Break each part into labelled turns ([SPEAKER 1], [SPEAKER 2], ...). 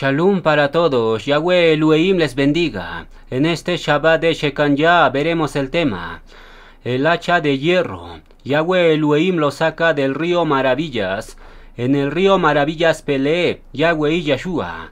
[SPEAKER 1] Shalom para todos, Yahweh Elohim les bendiga. En este Shabbat de Shekanyah veremos el tema, el hacha de hierro. Yahweh Elohim lo saca del río Maravillas. En el río Maravillas peleé Yahweh y Yeshua.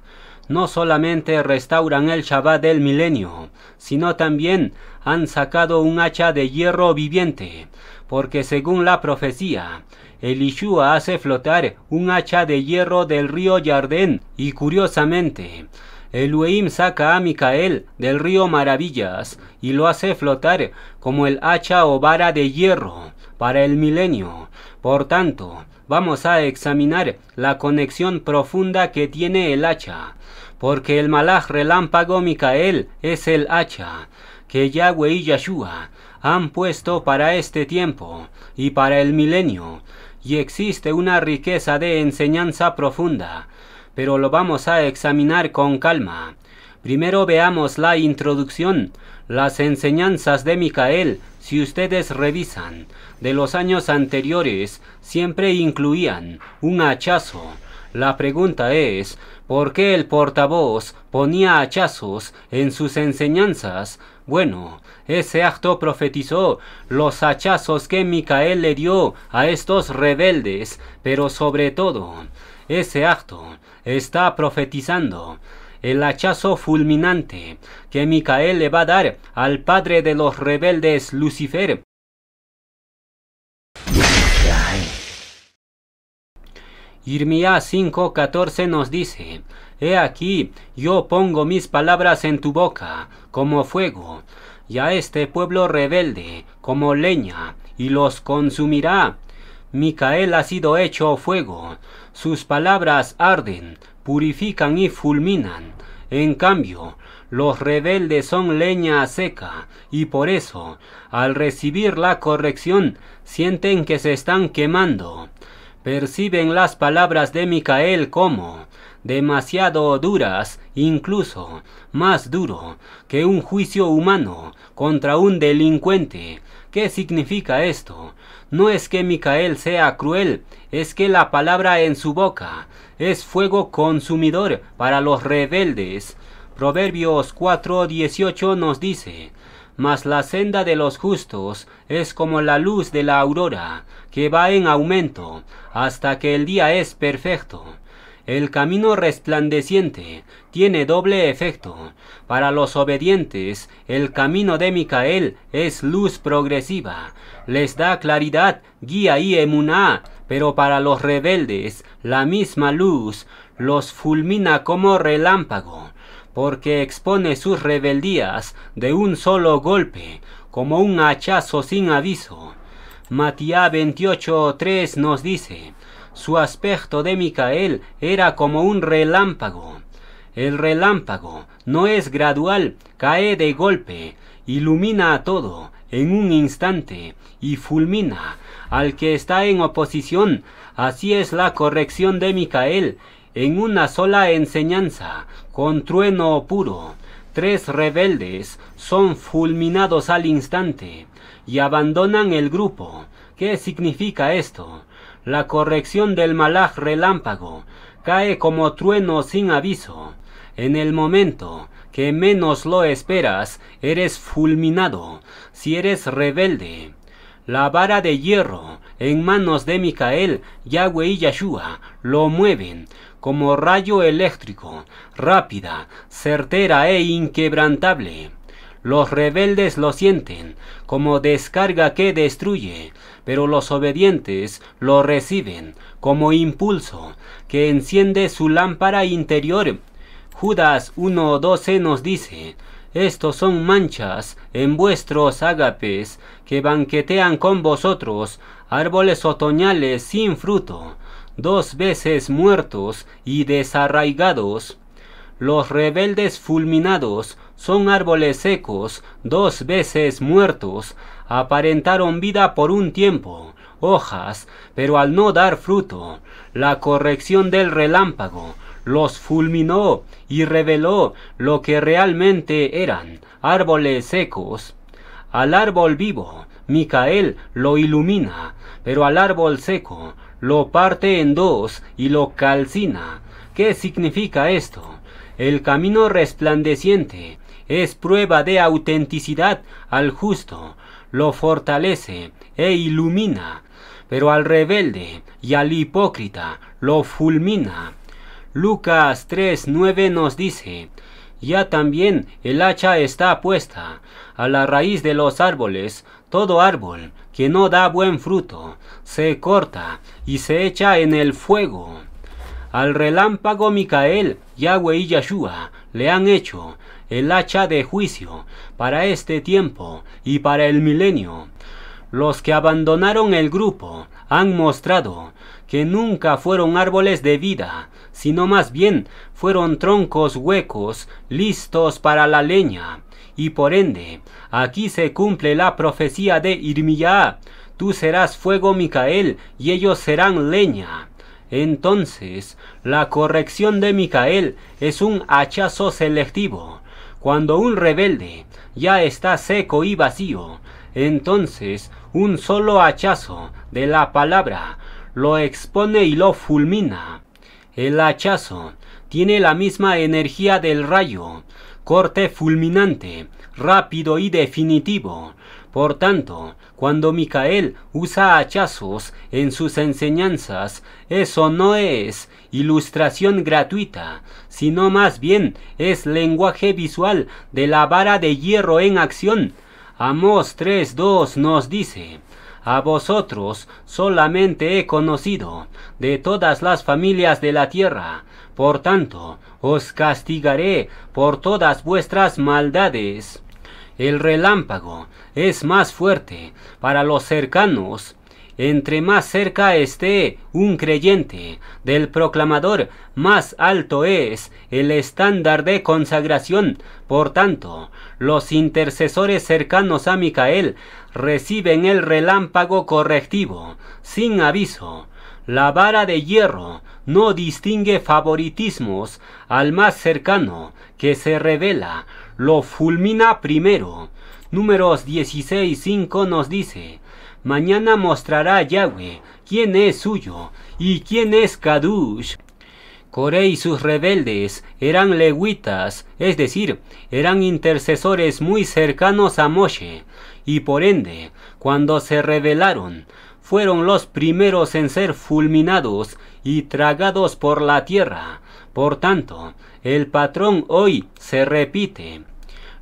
[SPEAKER 1] No solamente restauran el Shabbat del milenio, sino también han sacado un hacha de hierro viviente, porque según la profecía, Elishua hace flotar un hacha de hierro del río Yardén, y curiosamente, Elohim saca a Micael del río Maravillas y lo hace flotar como el hacha o vara de hierro para el milenio. Por tanto, vamos a examinar la conexión profunda que tiene el hacha, porque el malaj relámpago Micael es el hacha que Yahweh y Yeshua han puesto para este tiempo y para el milenio, y existe una riqueza de enseñanza profunda, pero lo vamos a examinar con calma. Primero veamos la introducción. Las enseñanzas de Micael, si ustedes revisan, de los años anteriores, siempre incluían un hachazo. La pregunta es, ¿por qué el portavoz ponía hachazos en sus enseñanzas? Bueno, ese acto profetizó los hachazos que Micael le dio a estos rebeldes, pero sobre todo, ese acto está profetizando el hachazo fulminante que Micael le va a dar al padre de los rebeldes, Lucifer. Jeremías 5:14 nos dice, «He aquí, yo pongo mis palabras en tu boca, como fuego, y a este pueblo rebelde, como leña, y los consumirá». Micael ha sido hecho fuego, sus palabras arden, purifican y fulminan. En cambio, los rebeldes son leña seca, y por eso, al recibir la corrección, sienten que se están quemando. Perciben las palabras de Micael como demasiado duras, incluso más duro que un juicio humano contra un delincuente. ¿Qué significa esto? No es que Micael sea cruel, es que la palabra en su boca es fuego consumidor para los rebeldes. Proverbios 4:18 nos dice, «Mas la senda de los justos es como la luz de la aurora, que va en aumento hasta que el día es perfecto». El camino resplandeciente tiene doble efecto. Para los obedientes, el camino de Micael es luz progresiva, les da claridad, guía y emuná, pero para los rebeldes, la misma luz los fulmina como relámpago, porque expone sus rebeldías de un solo golpe, como un hachazo sin aviso. Matías 28:3 nos dice, «Su aspecto de Micael era como un relámpago». El relámpago no es gradual, cae de golpe, ilumina a todo en un instante y fulmina al que está en oposición. Así es la corrección de Micael en una sola enseñanza, con trueno puro. 3 rebeldes son fulminados al instante y abandonan el grupo. ¿Qué significa esto? La corrección del malaj relámpago cae como trueno sin aviso. En el momento que menos lo esperas, eres fulminado si eres rebelde. La vara de hierro en manos de Micael, Yahweh y Yeshua lo mueven como rayo eléctrico, rápida, certera e inquebrantable. Los rebeldes lo sienten como descarga que destruye, pero los obedientes lo reciben como impulso que enciende su lámpara interior. Judas 1:12 nos dice, «Estos son manchas en vuestros ágapes que banquetean con vosotros, árboles otoñales sin fruto, 2 veces muertos y desarraigados». Los rebeldes fulminados son árboles secos, 2 veces muertos, aparentaron vida por un tiempo, hojas, pero al no dar fruto, la corrección del relámpago los fulminó y reveló lo que realmente eran, árboles secos. Al árbol vivo, Micael lo ilumina, pero al árbol seco lo parte en 2 y lo calcina. ¿Qué significa esto? El camino resplandeciente es prueba de autenticidad al justo, lo fortalece e ilumina, pero al rebelde y al hipócrita lo fulmina. Lucas 3:9 nos dice: ya también el hacha está puesta a la raíz de los árboles. Todo árbol que no da buen fruto se corta y se echa en el fuego. Al relámpago Micael, Yahweh y Yahshua le han hecho el hacha de juicio para este tiempo y para el milenio. Los que abandonaron el grupo han mostrado que nunca fueron árboles de vida, sino más bien fueron troncos huecos listos para la leña. Y por ende, aquí se cumple la profecía de Irmiyá: tú serás fuego, Micael, y ellos serán leña. Entonces, la corrección de Micael es un hachazo selectivo. Cuando un rebelde ya está seco y vacío, entonces un solo hachazo de la palabra lo expone y lo fulmina. El hachazo tiene la misma energía del rayo, corte fulminante, rápido y definitivo. Por tanto, cuando Micael usa hachazos en sus enseñanzas, eso no es ilustración gratuita, sino más bien es lenguaje visual de la vara de hierro en acción. Amós 3:2 nos dice: a vosotros solamente he conocido de todas las familias de la tierra, por tanto os castigaré por todas vuestras maldades. El relámpago es más fuerte para los cercanos. Entre más cerca esté un creyente del proclamador, más alto es el estándar de consagración. Por tanto, los intercesores cercanos a Micael reciben el relámpago correctivo, sin aviso. La vara de hierro no distingue favoritismos. Al más cercano que se revela, lo fulmina primero. Números 16:5 nos dice: mañana mostrará Yahweh quién es suyo y quién es Kadush. Coré y sus rebeldes eran lewitas, es decir, eran intercesores muy cercanos a Moshe, y por ende, cuando se rebelaron, fueron los primeros en ser fulminados y tragados por la tierra. Por tanto, el patrón hoy se repite.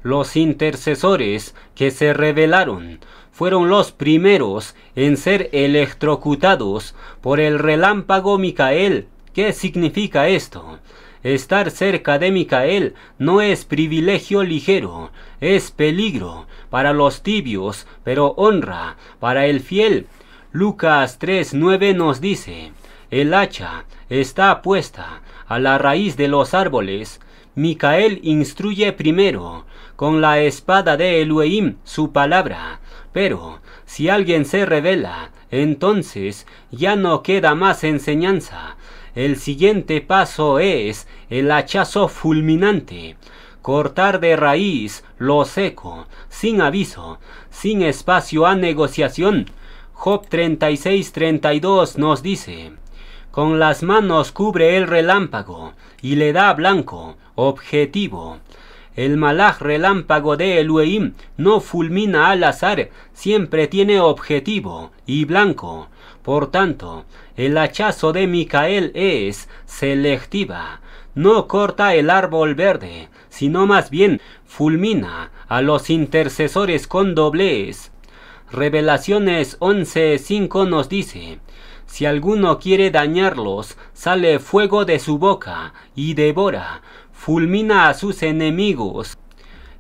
[SPEAKER 1] Los intercesores que se rebelaron fueron los primeros en ser electrocutados por el relámpago Micael. ¿Qué significa esto? Estar cerca de Micael no es privilegio ligero, es peligro para los tibios, pero honra para el fiel. Lucas 3:9 nos dice: el hacha está puesta a la raíz de los árboles. Micael instruye primero con la espada de Elohim, su palabra. Pero si alguien se revela, entonces ya no queda más enseñanza. El siguiente paso es el hachazo fulminante. Cortar de raíz lo seco, sin aviso, sin espacio a negociación. Job 36:32 nos dice: con las manos cubre el relámpago y le da blanco, objetivo. El malaj relámpago de Elohim no fulmina al azar, siempre tiene objetivo y blanco. Por tanto, el hachazo de Micael es selectiva. No corta el árbol verde, sino más bien fulmina a los intercesores con doblez. Revelaciones 11:5 nos dice: si alguno quiere dañarlos, sale fuego de su boca y devora, fulmina a sus enemigos.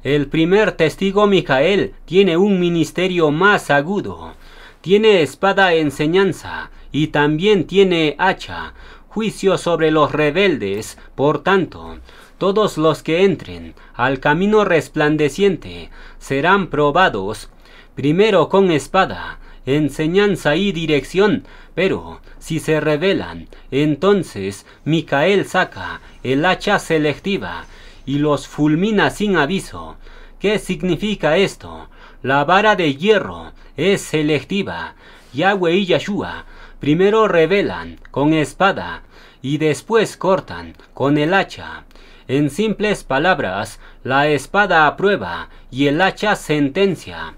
[SPEAKER 1] El primer testigo Micael tiene un ministerio más agudo. Tiene espada enseñanza y también tiene hacha, juicio sobre los rebeldes. Por tanto, todos los que entren al camino resplandeciente serán probados, primero con espada, enseñanza y dirección, pero si se rebelan, entonces Micael saca el hacha selectiva y los fulmina sin aviso. ¿Qué significa esto? La vara de hierro es selectiva. Yahweh y Yahshua primero revelan con espada y después cortan con el hacha. En simples palabras, la espada aprueba y el hacha sentencia.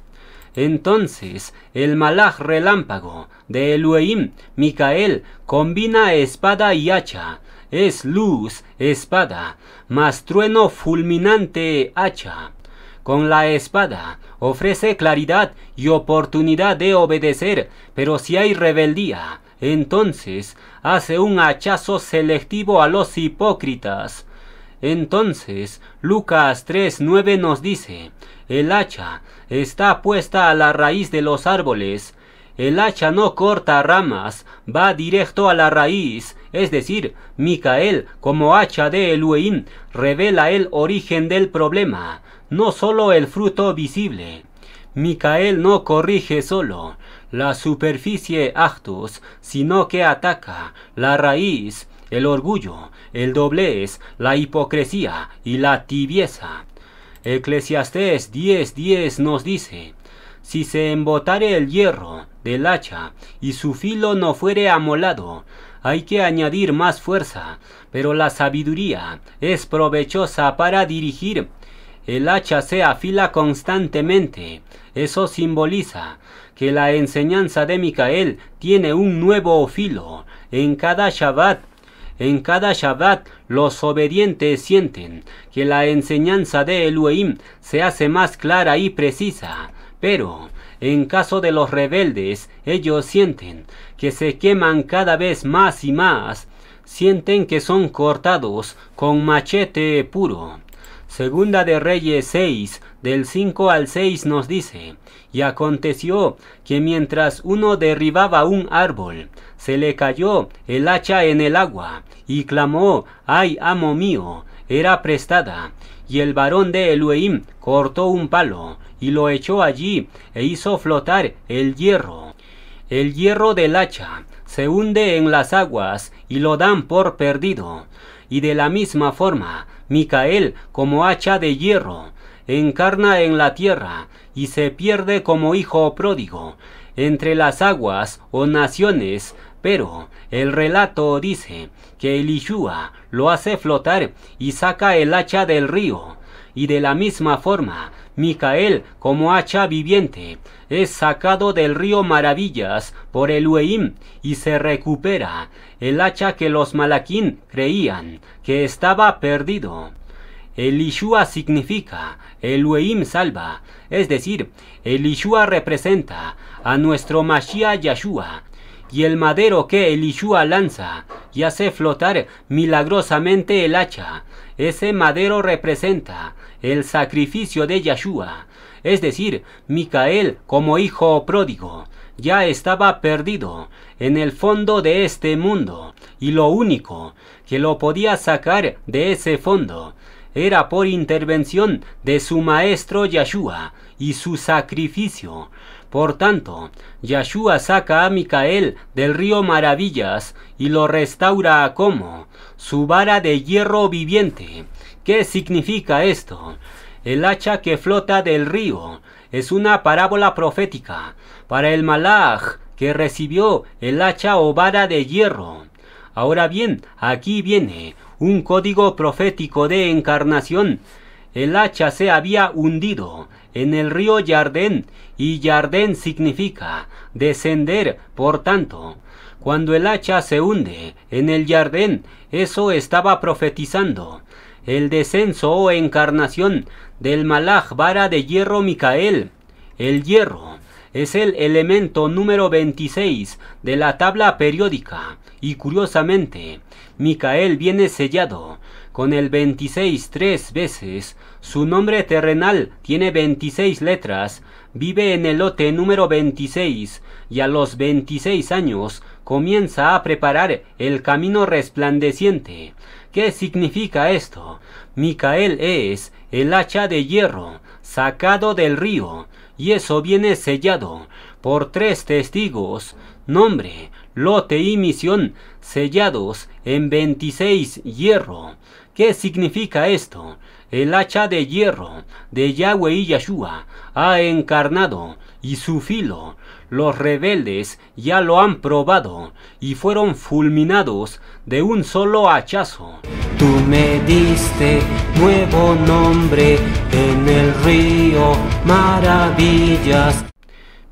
[SPEAKER 1] Entonces el malaj relámpago de Elohim, Micael, combina espada y hacha. Es luz, espada, más trueno fulminante, hacha. Con la espada ofrece claridad y oportunidad de obedecer, pero si hay rebeldía, entonces hace un hachazo selectivo a los hipócritas. Entonces Lucas 3:9 nos dice: el hacha está puesta a la raíz de los árboles. El hacha no corta ramas, va directo a la raíz, es decir, Micael, como hacha de Elohim, revela el origen del problema, no solo el fruto visible. Micael no corrige solo la superficie actus, sino que ataca la raíz, el orgullo, el doblez, la hipocresía y la tibieza. Eclesiastés 10:10 nos dice: si se embotare el hierro del hacha y su filo no fuere amolado, hay que añadir más fuerza, pero la sabiduría es provechosa para dirigir. El hacha se afila constantemente. Eso simboliza que la enseñanza de Micael tiene un nuevo filo en cada Shabbat. En cada Shabbat los obedientes sienten que la enseñanza de Elohim se hace más clara y precisa, pero en caso de los rebeldes, ellos sienten que se queman cada vez más y más, sienten que son cortados con machete puro. Segunda de Reyes 6, del 5 al 6 nos dice: y aconteció que mientras uno derribaba un árbol, se le cayó el hacha en el agua, y clamó: ¡ay, amo mío! Era prestada. Y el varón de Elohim cortó un palo, y lo echó allí, e hizo flotar el hierro. El hierro del hacha se hunde en las aguas, y lo dan por perdido. Y de la misma forma, Micael, como hacha de hierro, encarna en la tierra, y se pierde como hijo pródigo, entre las aguas o naciones. Pero el relato dice que Elishua lo hace flotar y saca el hacha del río. Y de la misma forma, Micael, como hacha viviente, es sacado del río Maravillas por Elohim y se recupera el hacha que los malaquín creían que estaba perdido. Elishua significa Elohim salva, es decir, Elishua representa a nuestro Mashiach Yahshua, y el madero que Elishua lanza y hace flotar milagrosamente el hacha, ese madero representa el sacrificio de Yahshua, es decir, Micael como hijo pródigo, ya estaba perdido en el fondo de este mundo, y lo único que lo podía sacar de ese fondo era por intervención de su maestro Yahshua y su sacrificio. Por tanto, Yahshua saca a Micael del río Maravillas y lo restaura como su vara de hierro viviente. ¿Qué significa esto? El hacha que flota del río es una parábola profética para el malaj que recibió el hacha o vara de hierro. Ahora bien, aquí viene un código profético de encarnación. El hacha se había hundido en el río Yardén, y Yardén significa descender. Por tanto, cuando el hacha se hunde en el Yardén, eso estaba profetizando el descenso o encarnación del malaj vara de hierro Micael. El hierro es el elemento número 26 de la tabla periódica, y curiosamente, Micael viene sellado con el 26 tres veces. Su nombre terrenal tiene 26 letras, vive en el lote número 26, y a los 26 años comienza a preparar el camino resplandeciente. ¿Qué significa esto? Micael es el hacha de hierro sacado del río, y eso viene sellado por 3 testigos, nombre, lote y misión, sellados en 26 hierro. ¿Qué significa esto? El hacha de hierro de Yahweh y Yahshua ha encarnado, y su filo los rebeldes ya lo han probado y fueron fulminados de un solo hachazo. Tú me diste nuevo nombre en el río Maravillas.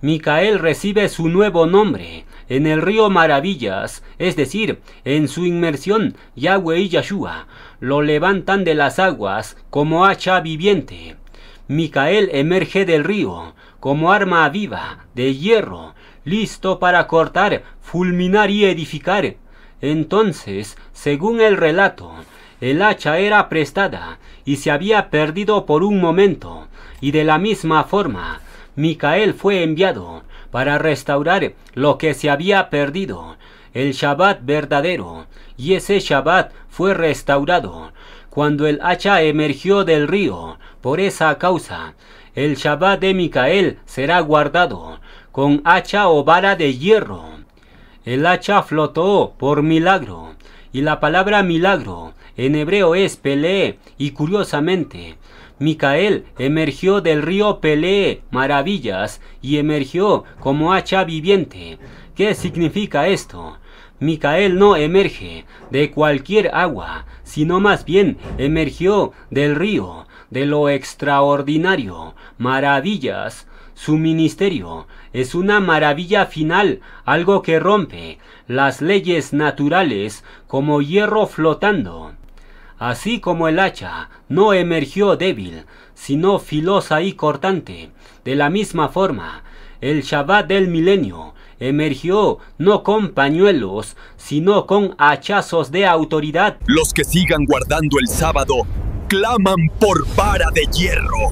[SPEAKER 1] Micael recibe su nuevo nombre en el río Maravillas, es decir, en su inmersión, Yahweh y Yahshua lo levantan de las aguas como hacha viviente. Micael emerge del río como arma viva de hierro, listo para cortar, fulminar y edificar. Entonces, según el relato, el hacha era prestada y se había perdido por un momento, y de la misma forma, Micael fue enviado para restaurar lo que se había perdido, el Shabbat verdadero, y ese Shabbat fue restaurado cuando el hacha emergió del río. Por esa causa, el Shabbat de Micael será guardado con hacha o vara de hierro. El hacha flotó por milagro, y la palabra milagro en hebreo es Pelé, y curiosamente, Micael emergió del río Pelé, Maravillas, y emergió como hacha viviente. ¿Qué significa esto? Micael no emerge de cualquier agua, sino más bien emergió del río, de lo extraordinario, Maravillas. Su ministerio es una maravilla final, algo que rompe las leyes naturales como hierro flotando. Así como el hacha no emergió débil, sino filosa y cortante, de la misma forma, el Shabbat del milenio emergió no con pañuelos, sino con hachazos de autoridad.
[SPEAKER 2] Los que sigan guardando el sábado claman por vara de hierro.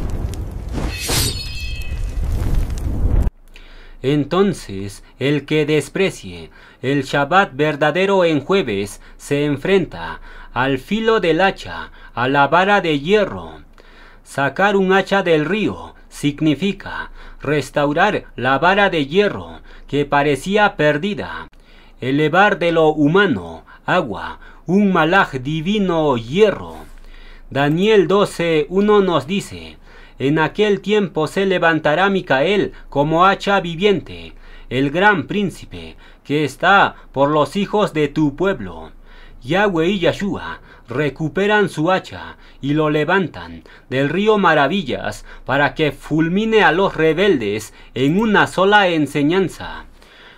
[SPEAKER 1] Entonces, el que desprecie el Shabbat verdadero en jueves se enfrenta al filo del hacha, a la vara de hierro. Sacar un hacha del río significa restaurar la vara de hierro que parecía perdida, elevar de lo humano, agua, un malaj divino hierro. Daniel 12:1 nos dice: en aquel tiempo se levantará Micael como hacha viviente, el gran príncipe que está por los hijos de tu pueblo. Yahweh y Yahshua recuperan su hacha y lo levantan del río Maravillas para que fulmine a los rebeldes en una sola enseñanza.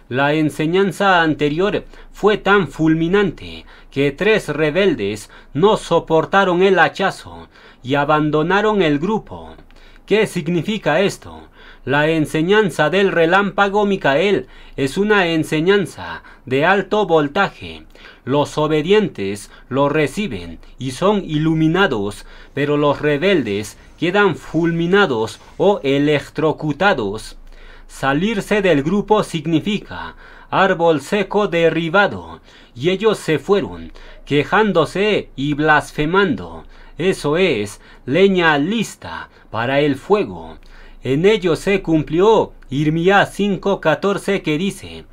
[SPEAKER 1] La enseñanza anterior fue tan fulminante que 3 rebeldes no soportaron el hachazo y abandonaron el grupo. ¿Qué significa esto? La enseñanza del relámpago Micael es una enseñanza de alto voltaje. Los obedientes lo reciben y son iluminados, pero los rebeldes quedan fulminados o electrocutados. Salirse del grupo significa árbol seco derribado, y ellos se fueron, quejándose y blasfemando. Eso es, leña lista para el fuego. En ello se cumplió Jeremías 5:14 que dice: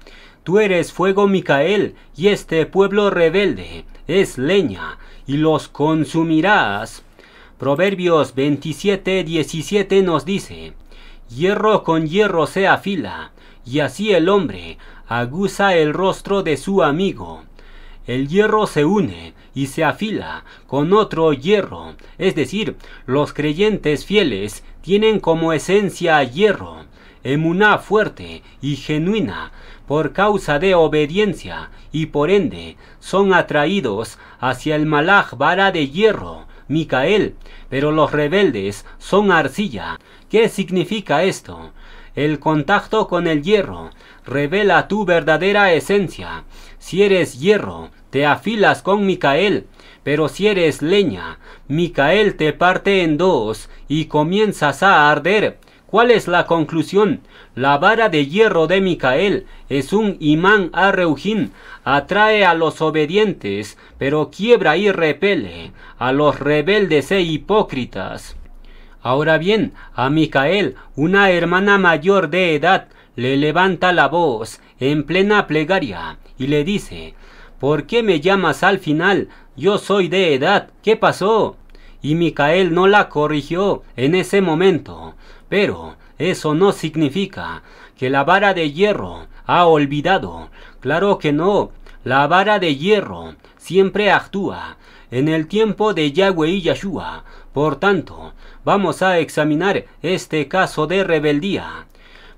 [SPEAKER 1] tú eres fuego, Micael, y este pueblo rebelde es leña, y los consumirás. Proverbios 27:17 nos dice: hierro con hierro se afila, y así el hombre aguza el rostro de su amigo. El hierro se une y se afila con otro hierro, es decir, los creyentes fieles tienen como esencia hierro, emuná fuerte y genuina, por causa de obediencia, y por ende son atraídos hacia el malaj vara de hierro, Micael, pero los rebeldes son arcilla. ¿Qué significa esto? El contacto con el hierro revela tu verdadera esencia. Si eres hierro, te afilas con Micael, pero si eres leña, Micael te parte en dos y comienzas a arder. ¿Cuál es la conclusión? La vara de hierro de Micael es un imán a Reujín, atrae a los obedientes, pero quiebra y repele a los rebeldes e hipócritas. Ahora bien, a Micael, una hermana mayor de edad, le levanta la voz en plena plegaria y le dice: ¿por qué me llamas al final? Yo soy de edad, ¿qué pasó? Y Micael no la corrigió en ese momento, pero eso no significa que la vara de hierro ha olvidado. Claro que no, la vara de hierro siempre actúa en el tiempo de Yahweh y Yeshua. Por tanto, vamos a examinar este caso de rebeldía.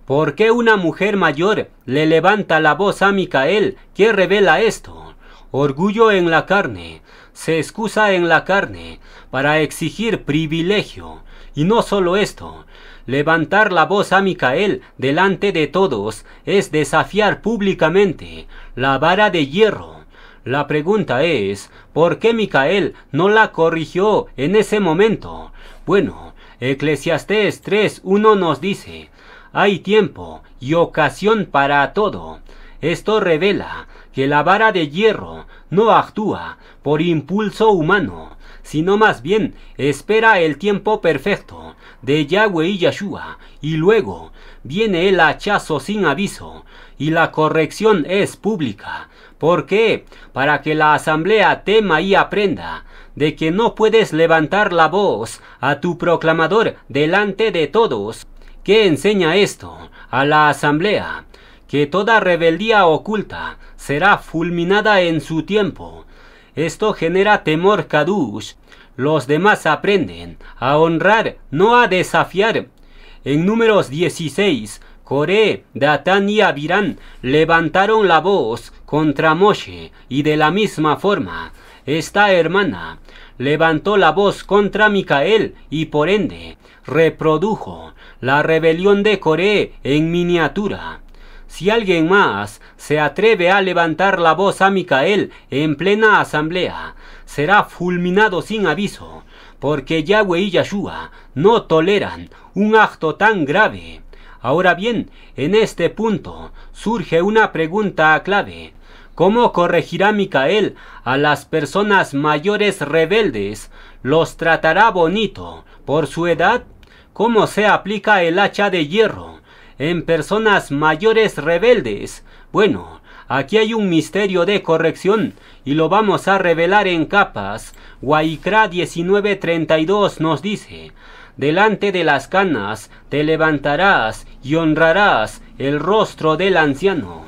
[SPEAKER 1] ¿Por qué una mujer mayor le levanta la voz a Micael? ¿Qué revela esto? Orgullo en la carne. Se excusa en la carne para exigir privilegio. Y no solo esto, levantar la voz a Micael delante de todos es desafiar públicamente la vara de hierro. La pregunta es, ¿por qué Micael no la corrigió en ese momento? Bueno, Eclesiastés 3:1 nos dice, hay tiempo y ocasión para todo. Esto revela que la vara de hierro no actúa por impulso humano, sino más bien espera el tiempo perfecto de Yahweh y Yeshua, y luego viene el hachazo sin aviso, y la corrección es pública. ¿Por qué? Para que la asamblea tema y aprenda de que no puedes levantar la voz a tu proclamador delante de todos. ¿Qué enseña esto a la asamblea? Que toda rebeldía oculta será fulminada en su tiempo. Esto genera temor kadush. Los demás aprenden a honrar, no a desafiar. En Números 16, Coré, Datán y Abirán levantaron la voz contra Moshe, y de la misma forma, esta hermana levantó la voz contra Micael y por ende reprodujo la rebelión de Coré en miniatura. Si alguien más se atreve a levantar la voz a Micael en plena asamblea, será fulminado sin aviso, porque Yahweh y Yeshua no toleran un acto tan grave. Ahora bien, en este punto surge una pregunta clave. ¿Cómo corregirá Micael a las personas mayores rebeldes? ¿Los tratará bonito por su edad? ¿Cómo se aplica el hacha de hierro en personas mayores rebeldes? Bueno, aquí hay un misterio de corrección y lo vamos a revelar en capas. Waikra 19:32 nos dice, delante de las canas te levantarás y honrarás el rostro del anciano.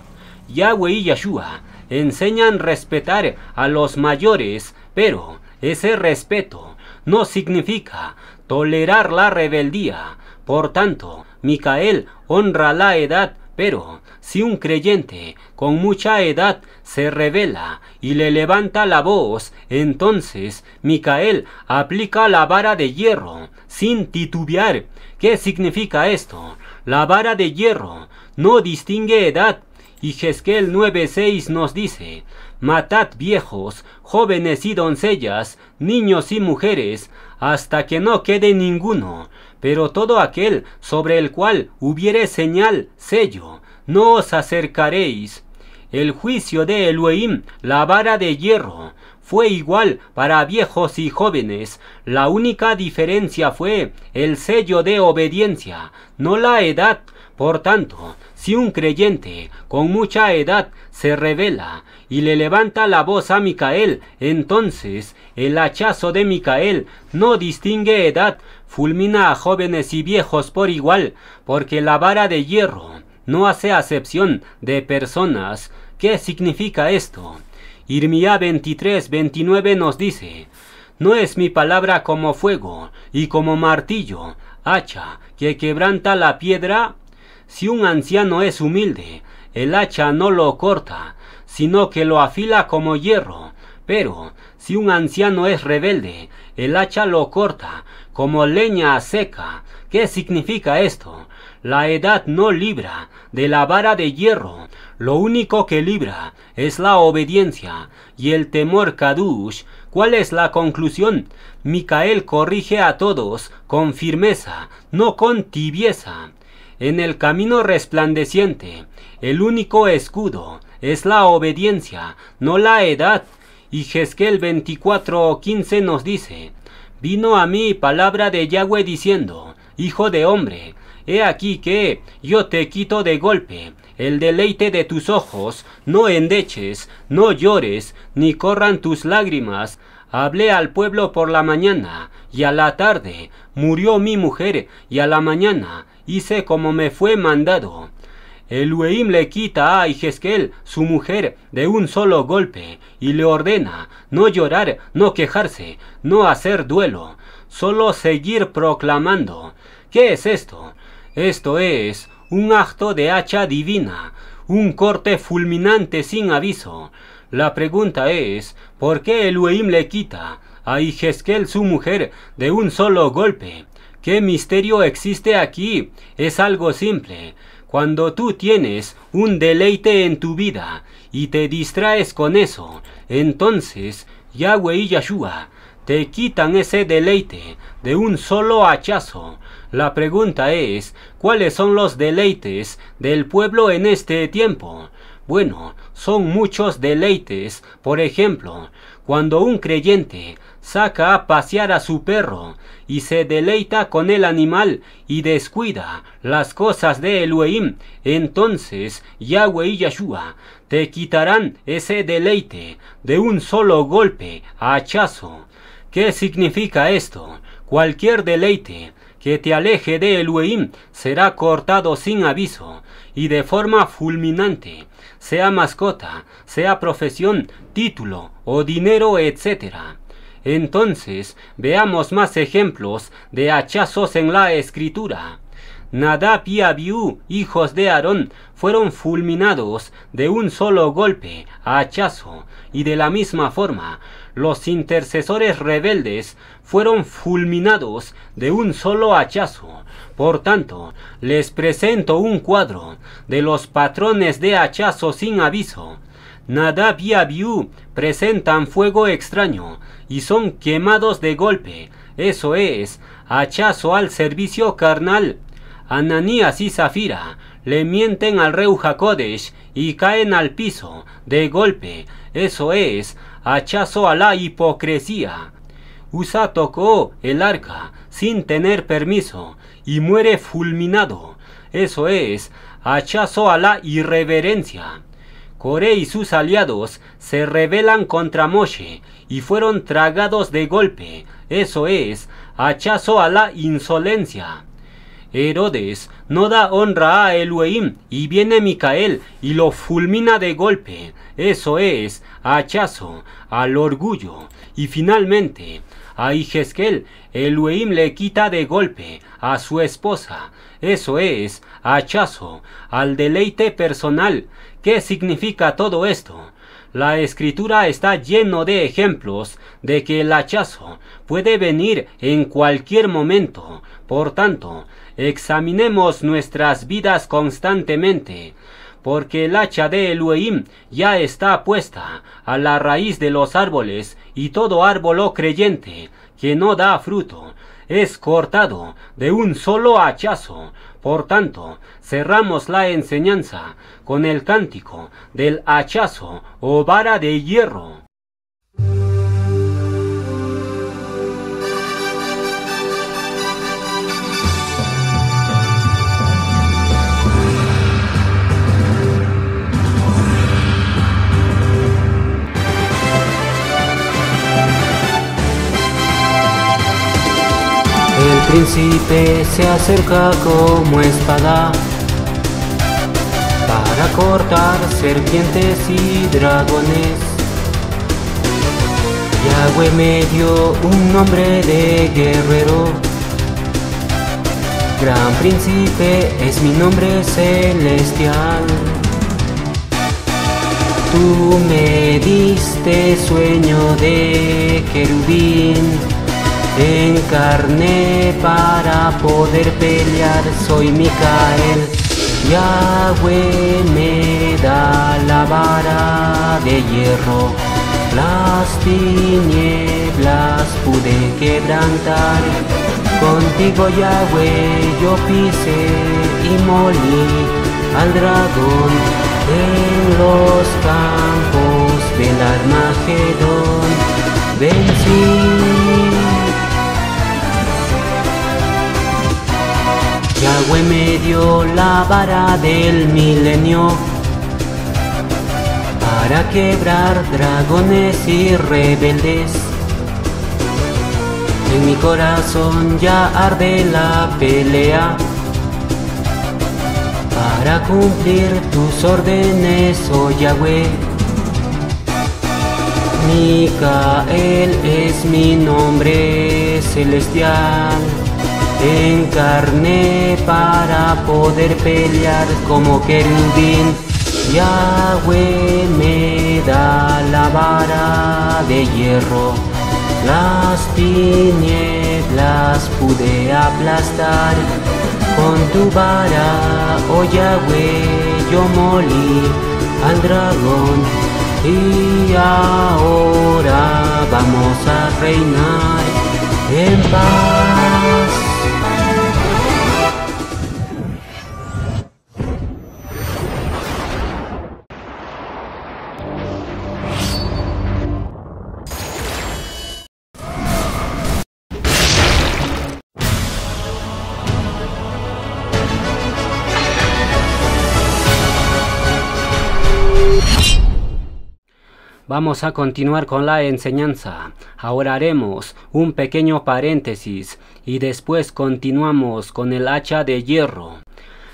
[SPEAKER 1] Yahweh y Yeshua enseñan respetar a los mayores, pero ese respeto no significa tolerar la rebeldía. Por tanto, Micael honra la edad, pero si un creyente con mucha edad se revela y le levanta la voz, entonces Micael aplica la vara de hierro sin titubear. ¿Qué significa esto? La vara de hierro no distingue edad. Y Jezquel 9:6 nos dice, matad viejos, jóvenes y doncellas, niños y mujeres, hasta que no quede ninguno. Pero todo aquel sobre el cual hubiere señal, sello, no os acercaréis. El juicio de Elohim, la vara de hierro, fue igual para viejos y jóvenes. La única diferencia fue el sello de obediencia, no la edad. Por tanto, si un creyente con mucha edad se revela y le levanta la voz a Micael, entonces el hachazo de Micael no distingue edad, fulmina a jóvenes y viejos por igual, porque la vara de hierro no hace acepción de personas. ¿Qué significa esto? Irmía 23:29 nos dice, no es mi palabra como fuego y como martillo, hacha, que quebranta la piedra. Si un anciano es humilde, el hacha no lo corta, sino que lo afila como hierro. Pero si un anciano es rebelde, el hacha lo corta como leña seca. ¿Qué significa esto? La edad no libra de la vara de hierro. Lo único que libra es la obediencia y el temor kadush. ¿Cuál es la conclusión? Micael corrige a todos con firmeza, no con tibieza. En el camino resplandeciente, el único escudo es la obediencia, no la edad. Y Jezquel 24:15 nos dice, vino a mí palabra de Yahweh diciendo, hijo de hombre, he aquí que yo te quito de golpe el deleite de tus ojos, no endeches, no llores, ni corran tus lágrimas. Hablé al pueblo por la mañana, y a la tarde murió mi mujer, y a la mañana hice como me fue mandado. Elohim le quita a Yehezkel, su mujer, de un solo golpe, y le ordena no llorar, no quejarse, no hacer duelo, solo seguir proclamando. ¿Qué es esto? Esto es un acto de hacha divina, un corte fulminante sin aviso. La pregunta es, ¿por qué Elohim le quita a Yehezkel, su mujer, de un solo golpe? ¿Qué misterio existe aquí? Es algo simple. Cuando tú tienes un deleite en tu vida y te distraes con eso, entonces Yahweh y Yahshua te quitan ese deleite de un solo hachazo. La pregunta es, ¿cuáles son los deleites del pueblo en este tiempo? Bueno, son muchos deleites. Por ejemplo, cuando un creyente saca a pasear a su perro y se deleita con el animal y descuida las cosas de Elohim, entonces Yahweh y Yahshua te quitarán ese deleite de un solo golpe, hachazo. ¿Qué significa esto? Cualquier deleite que te aleje de Elohim será cortado sin aviso y de forma fulminante, sea mascota, sea profesión, título o dinero, etc. Entonces, veamos más ejemplos de hachazos en la Escritura. Nadab y Abiú, hijos de Aarón, fueron fulminados de un solo golpe, hachazo, y de la misma forma, los intercesores rebeldes fueron fulminados de un solo hachazo. Por tanto, les presento un cuadro de los patrones de hachazo sin aviso. Nadab y Abiú presentan fuego extraño y son quemados de golpe, eso es, hachazo al servicio carnal. Ananías y Zafira le mienten al Reu HaKodesh y caen al piso de golpe, eso es, hachazo a la hipocresía. Usa tocó el arca sin tener permiso y muere fulminado, eso es, hachazo a la irreverencia. Coré y sus aliados se rebelan contra Moshe y fueron tragados de golpe, eso es, hachazo a la insolencia. Herodes no da honra a Elohim y viene Micael y lo fulmina de golpe, eso es, hachazo al orgullo. Y finalmente, a Yehezkel Elohim le quita de golpe a su esposa, eso es, hachazo al deleite personal. ¿Qué significa todo esto? La Escritura está lleno de ejemplos de que el hachazo puede venir en cualquier momento. Por tanto, examinemos nuestras vidas constantemente, porque el hacha de Elohim ya está puesta a la raíz de los árboles, y todo árbol o creyente que no da fruto es cortado de un solo hachazo. Por tanto, cerramos la enseñanza con el cántico del hachazo o vara de hierro. El príncipe se acerca como espada para cortar serpientes y dragones. Yahweh me dio un nombre de guerrero. Gran príncipe es mi nombre celestial. Tú me diste sueño de querubín. Encarné para poder pelear, soy Micael. Yahweh me da la vara de hierro, las tinieblas pude quebrantar. Contigo, Yahweh, yo pisé y molí al dragón en los campos del Armagedón. Vencí. Yahweh me dio la vara del milenio para quebrar dragones y rebeldes. En mi corazón ya arde la pelea. para cumplir tus órdenes, oh Yahweh. Micael es mi nombre celestial. Encarné para poder pelear como querubín. Yahweh me da la vara de hierro. Las tinieblas pude aplastar. Con tu vara, oh Yahweh, yo molí al dragón. Y ahora vamos a reinar en paz. Vamos a continuar con la enseñanza. Ahora haremos un pequeño paréntesis y después continuamos con el hacha de hierro.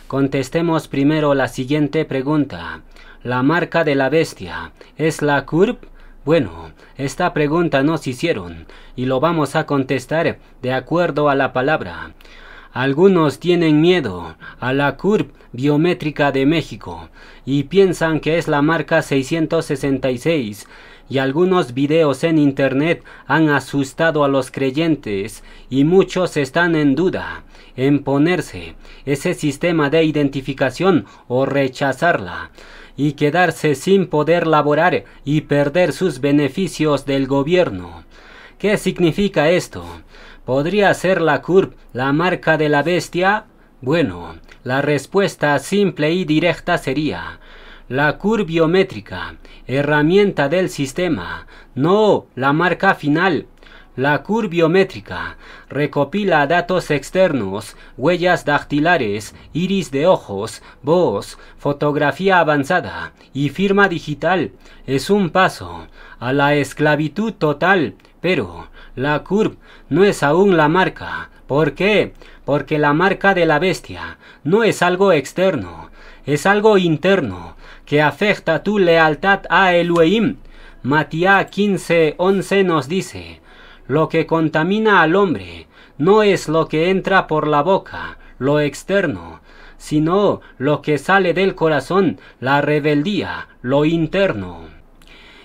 [SPEAKER 1] Contestemos primero la siguiente pregunta. ¿La marca de la bestia es la curb? Bueno, esta pregunta nos hicieron y lo vamos a contestar de acuerdo a la palabra. Algunos tienen miedo a la curb biométrica de México y piensan que es la marca 666, y algunos videos en internet han asustado a los creyentes y muchos están en duda en ponerse ese sistema de identificación o rechazarla y quedarse sin poder laborar y perder sus beneficios del gobierno. ¿Qué significa esto? ¿Podría ser la curb la marca de la bestia? Bueno, la respuesta simple y directa sería: la curb biométrica, herramienta del sistema, no la marca final. La curb biométrica recopila datos externos, huellas dactilares, iris de ojos, voz, fotografía avanzada y firma digital. Es un paso a la esclavitud total, pero la curb no es aún la marca. ¿Por qué? Porque la marca de la bestia no es algo externo, es algo interno que afecta tu lealtad a Elohim. Matías 15:11 nos dice: lo que contamina al hombre no es lo que entra por la boca, lo externo, sino lo que sale del corazón, la rebeldía, lo interno.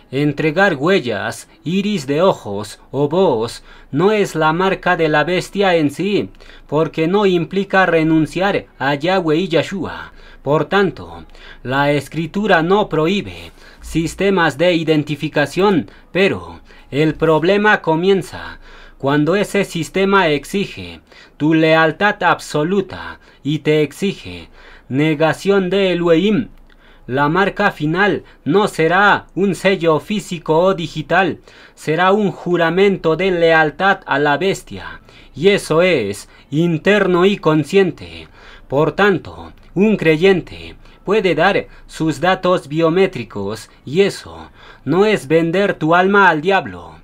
[SPEAKER 1] Entregar huellas, iris de ojos o voz no es la marca de la bestia en sí, porque no implica renunciar a Yahweh y Yahshua. Por tanto, la escritura no prohíbe sistemas de identificación, pero el problema comienza cuando ese sistema exige tu lealtad absoluta y te exige negación de Elohim. La marca final no será un sello físico o digital, será un juramento de lealtad a la bestia, y eso es interno y consciente. Por tanto, un creyente puede dar sus datos biométricos, y eso no es vender tu alma al diablo.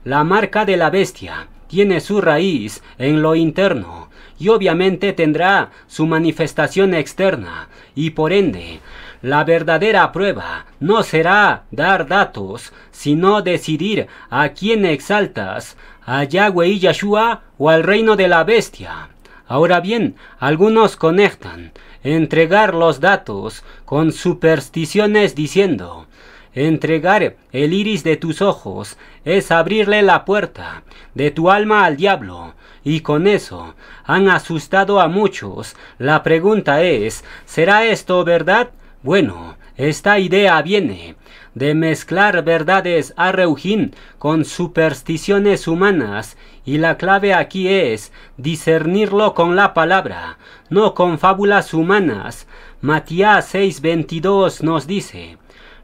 [SPEAKER 1] La marca de la bestia tiene su raíz en lo interno, y obviamente tendrá su manifestación externa, y por ende, la verdadera prueba no será dar datos, sino decidir a quién exaltas, a Yahweh y Yahshua o al reino de la bestia. Ahora bien, algunos conectan entregar los datos con supersticiones diciendo: entregar el iris de tus ojos es abrirle la puerta de tu alma al diablo, y con eso han asustado a muchos. La pregunta es: ¿será esto verdad? Bueno, esta idea viene de mezclar verdades arreujín con supersticiones humanas, y la clave aquí es discernirlo con la palabra, no con fábulas humanas. Matías 6:22 nos dice: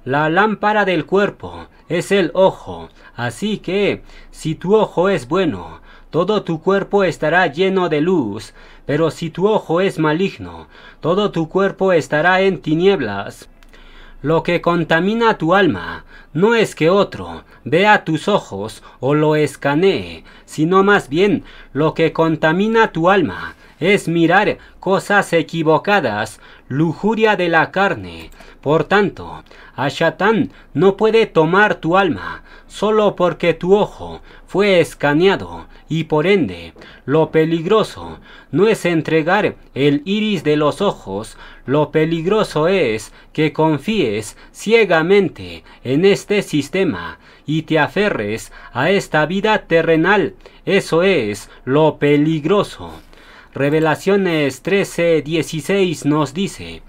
[SPEAKER 1] la lámpara del cuerpo es el ojo, así que si tu ojo es bueno, todo tu cuerpo estará lleno de luz, pero si tu ojo es maligno, todo tu cuerpo estará en tinieblas. Lo que contamina tu alma no es que otro vea tus ojos o lo escanee, sino más bien lo que contamina tu alma es mirar cosas equivocadas, lujuria de la carne. Por tanto, Hashatán no puede tomar tu alma, solo porque tu ojo fue escaneado, y por ende, lo peligroso no es entregar el iris de los ojos, lo peligroso es que confíes ciegamente en este sistema y te aferres a esta vida terrenal. Eso es lo peligroso. Revelaciones 13:16 nos dice: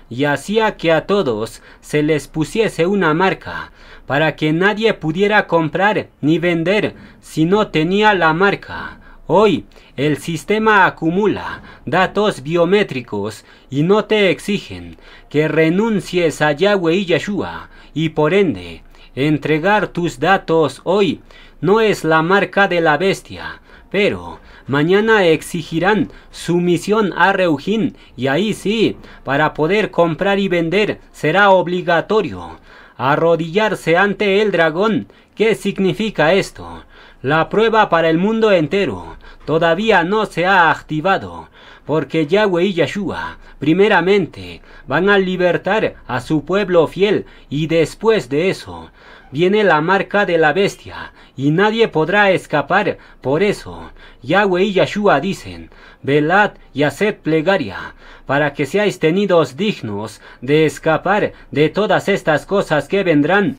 [SPEAKER 1] y hacía que a todos se les pusiese una marca, para que nadie pudiera comprar ni vender si no tenía la marca. Hoy el sistema acumula datos biométricos y no te exigen que renuncies a Yahweh y Yeshua, y por ende, entregar tus datos hoy no es la marca de la bestia, pero mañana exigirán sumisión a Reujín, y ahí sí, para poder comprar y vender será obligatorio arrodillarse ante el dragón. ¿Qué significa esto? La prueba para el mundo entero todavía no se ha activado, porque Yahweh y Yeshua primeramente van a libertar a su pueblo fiel, y después de eso viene la marca de la bestia, y nadie podrá escapar. Por eso Yahweh y Yeshua dicen: velad y haced plegaria, para que seáis tenidos dignos de escapar de todas estas cosas que vendrán.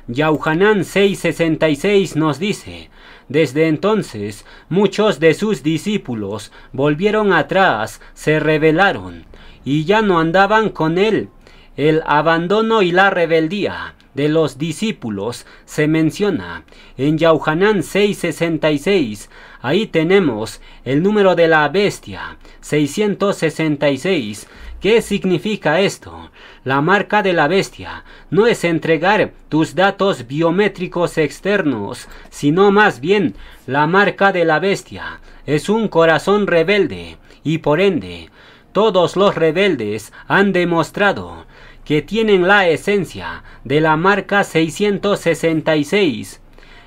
[SPEAKER 1] Yahuanán 6:66 nos dice: desde entonces muchos de sus discípulos volvieron atrás, se rebelaron, y ya no andaban con él. El abandono y la rebeldía de los discípulos se menciona en Yahuanán 6:66. Ahí tenemos el número de la bestia, 666. ¿Qué significa esto? La marca de la bestia no es entregar tus datos biométricos externos, sino más bien la marca de la bestia es un corazón rebelde, y por ende todos los rebeldes han demostrado que tienen la esencia de la marca 666.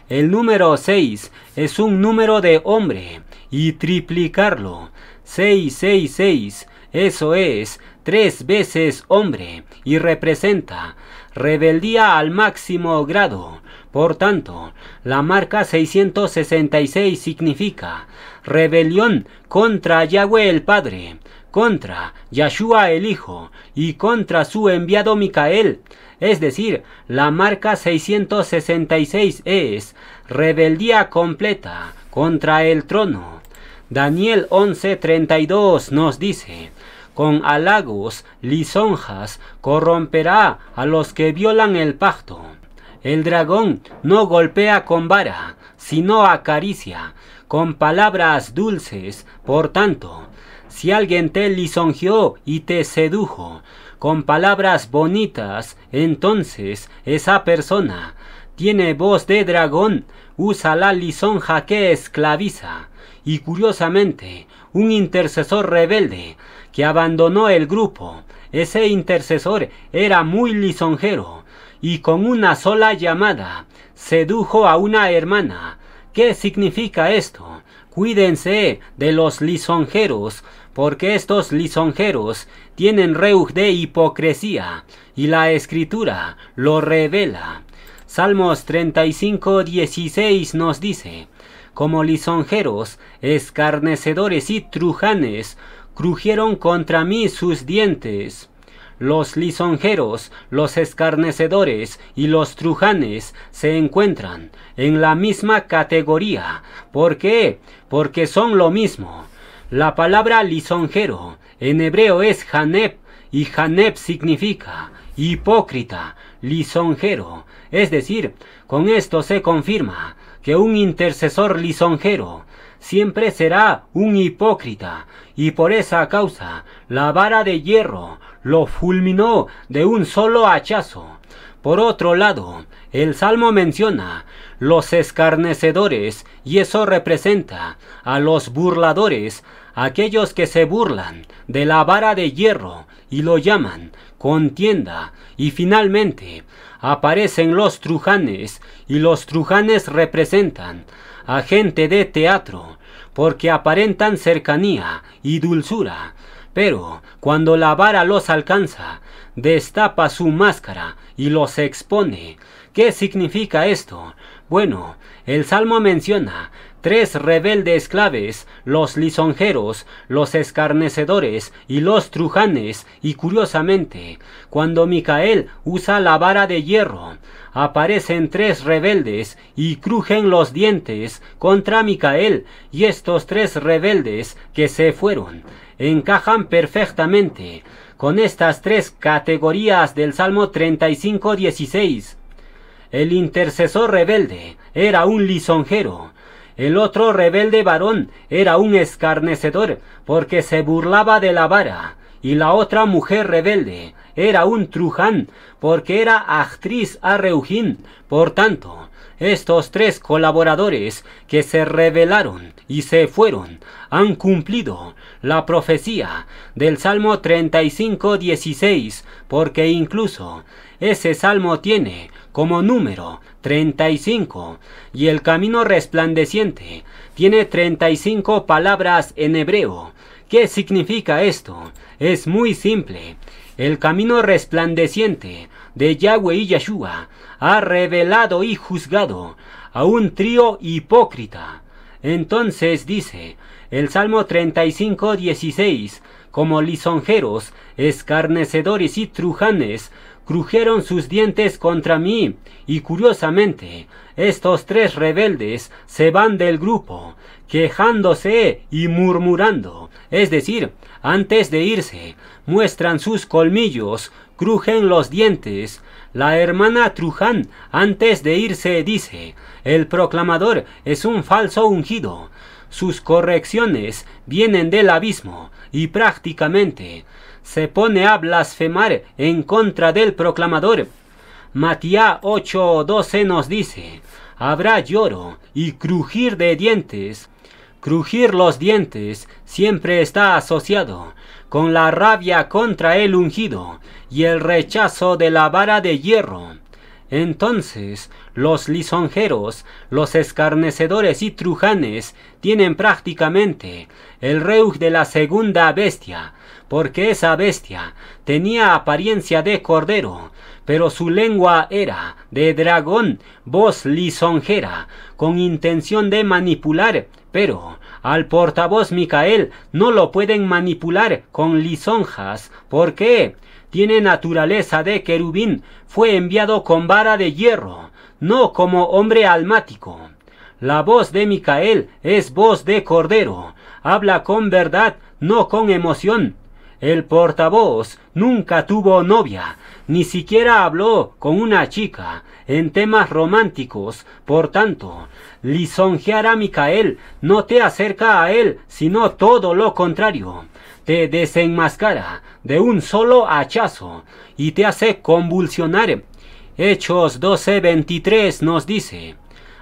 [SPEAKER 1] El número 6 es un número de hombre, y triplicarlo, 666, eso es 3 veces hombre, y representa rebeldía al máximo grado. Por tanto, la marca 666 significa rebelión contra Yahweh el Padre, contra Yeshua el Hijo y contra su enviado Micael. Es decir, la marca 666 es rebeldía completa contra el trono. Daniel 11:32 nos dice: con halagos, lisonjas, corromperá a los que violan el pacto. El dragón no golpea con vara, sino acaricia con palabras dulces. Por tanto, si alguien te lisonjeó y te sedujo con palabras bonitas, entonces esa persona tiene voz de dragón, usa la lisonja que esclaviza. Y curiosamente, un intercesor rebelde que abandonó el grupo, ese intercesor era muy lisonjero, y con una sola llamada sedujo a una hermana. ¿Qué significa esto? Cuídense de los lisonjeros, porque estos lisonjeros tienen reuj de hipocresía, y la escritura lo revela. Salmos 35:16 nos dice: como lisonjeros, escarnecedores y trujanes, crujieron contra mí sus dientes. Los lisonjeros, los escarnecedores y los trujanes se encuentran en la misma categoría. ¿Por qué? Porque son lo mismo. La palabra lisonjero en hebreo es janeb, y janeb significa hipócrita, lisonjero. Es decir, con esto se confirma que un intercesor lisonjero siempre será un hipócrita, y por esa causa la vara de hierro lo fulminó de un solo hachazo. Por otro lado, el Salmo menciona los escarnecedores, y eso representa a los burladores, aquellos que se burlan de la vara de hierro y lo llaman contienda. Y finalmente aparecen los trujanes, y los trujanes representan a gente de teatro, porque aparentan cercanía y dulzura, pero cuando la vara los alcanza, destapa su máscara y los expone. ¿Qué significa esto? Bueno, el Salmo menciona 3 rebeldes claves: los lisonjeros, los escarnecedores y los trujanes, y curiosamente, cuando Micael usa la vara de hierro, aparecen 3 rebeldes y crujen los dientes contra Micael, y estos 3 rebeldes que se fueron encajan perfectamente con estas 3 categorías del Salmo 35:16. El intercesor rebelde era un lisonjero. El otro rebelde varón era un escarnecedor, porque se burlaba de la vara. Y la otra mujer rebelde era un truján, porque era actriz a Reujín. Por tanto, estos 3 colaboradores que se rebelaron y se fueron han cumplido la profecía del Salmo 35:16, porque incluso ese salmo tiene como número 35, y el camino resplandeciente tiene 35 palabras en hebreo. ¿Qué significa esto? Es muy simple. El camino resplandeciente de Yahweh y Yeshua ha revelado y juzgado a un trío hipócrita. Entonces dice el Salmo 35:16, como lisonjeros, escarnecedores y trujanes, crujeron sus dientes contra mí. Y curiosamente, estos 3 rebeldes se van del grupo, quejándose y murmurando. Es decir, antes de irse, muestran sus colmillos, crujen los dientes. La hermana Truján, antes de irse, dice: el proclamador es un falso ungido. Sus correcciones vienen del abismo, y prácticamente se pone a blasfemar en contra del proclamador. Matías 8:12 nos dice: habrá lloro y crujir de dientes. Crujir los dientes siempre está asociado con la rabia contra el ungido y el rechazo de la vara de hierro. Entonces, los lisonjeros, los escarnecedores y trujanes tienen prácticamente el reuj de la segunda bestia, porque esa bestia tenía apariencia de cordero, pero su lengua era de dragón, voz lisonjera, con intención de manipular, pero al portavoz Micael no lo pueden manipular con lisonjas. ¿Por qué? Tiene naturaleza de querubín, fue enviado con vara de hierro, no como hombre almático. La voz de Micael es voz de cordero, habla con verdad, no con emoción. El portavoz nunca tuvo novia, ni siquiera habló con una chica en temas románticos. Por tanto, lisonjear a Micael no te acerca a él, sino todo lo contrario. Te desenmascara de un solo hachazo y te hace convulsionar. Hechos 12:23 nos dice: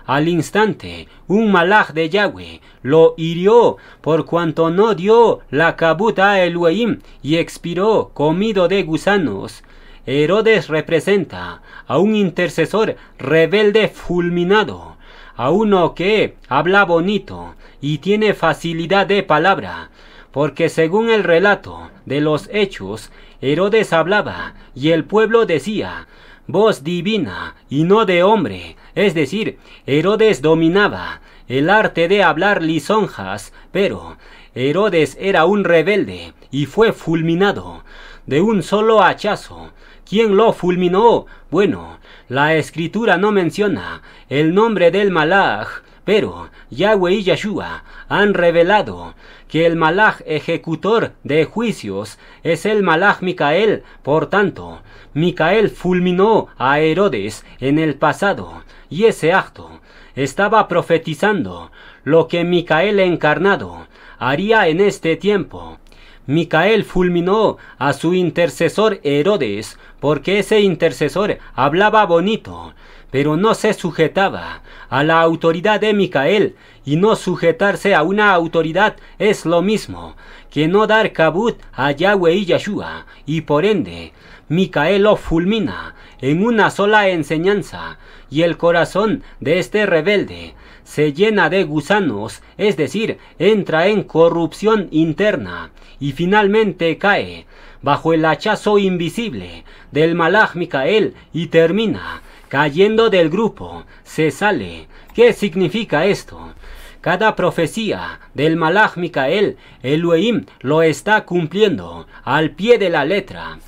[SPEAKER 1] al instante, un malaj de Yahweh lo hirió, por cuanto no dio la kabut a Elohim, y expiró comido de gusanos. Herodes representa a un intercesor rebelde fulminado, a uno que habla bonito y tiene facilidad de palabra, porque según el relato de los hechos, Herodes hablaba y el pueblo decía: voz divina y no de hombre. Es decir, Herodes dominaba el arte de hablar lisonjas, pero Herodes era un rebelde y fue fulminado de un solo hachazo. ¿Quién lo fulminó? Bueno, la escritura no menciona el nombre del malaj, pero Yahweh y Yeshua han revelado que el malaj ejecutor de juicios es el malaj Micael. Por tanto, Micael fulminó a Herodes en el pasado, y ese acto estaba profetizando lo que Micael encarnado haría en este tiempo. Micael fulminó a su intercesor Herodes, porque ese intercesor hablaba bonito, pero no se sujetaba a la autoridad de Micael, y no sujetarse a una autoridad es lo mismo que no dar kabut a Yahweh y Yeshua, y por ende Micael lo fulmina en una sola enseñanza, y el corazón de este rebelde se llena de gusanos, es decir, entra en corrupción interna, y finalmente cae bajo el hachazo invisible del Malaj Micael y termina cayendo del grupo, se sale. ¿Qué significa esto? Cada profecía del Malaj Micael, Elohim lo está cumpliendo al pie de la letra.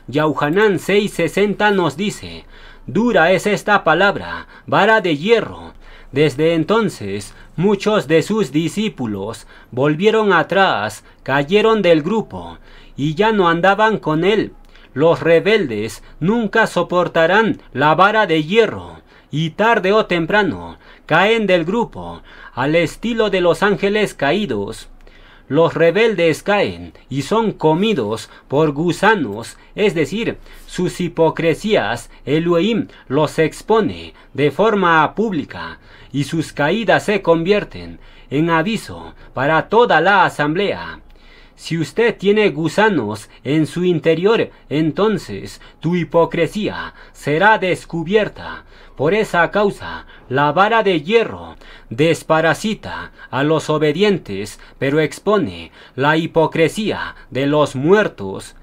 [SPEAKER 1] Yahuanán 6:60 nos dice: dura es esta palabra, vara de hierro. Desde entonces, muchos de sus discípulos volvieron atrás, cayeron del grupo y ya no andaban con él. Los rebeldes nunca soportarán la vara de hierro y tarde o temprano caen del grupo, al estilo de los ángeles caídos. Los rebeldes caen y son comidos por gusanos, es decir, sus hipocresías Elohim los expone de forma pública y sus caídas se convierten en aviso para toda la asamblea. Si usted tiene gusanos en su interior, entonces tu hipocresía será descubierta. Por esa causa, la vara de hierro desparasita a los obedientes, pero expone la hipocresía de los muertos.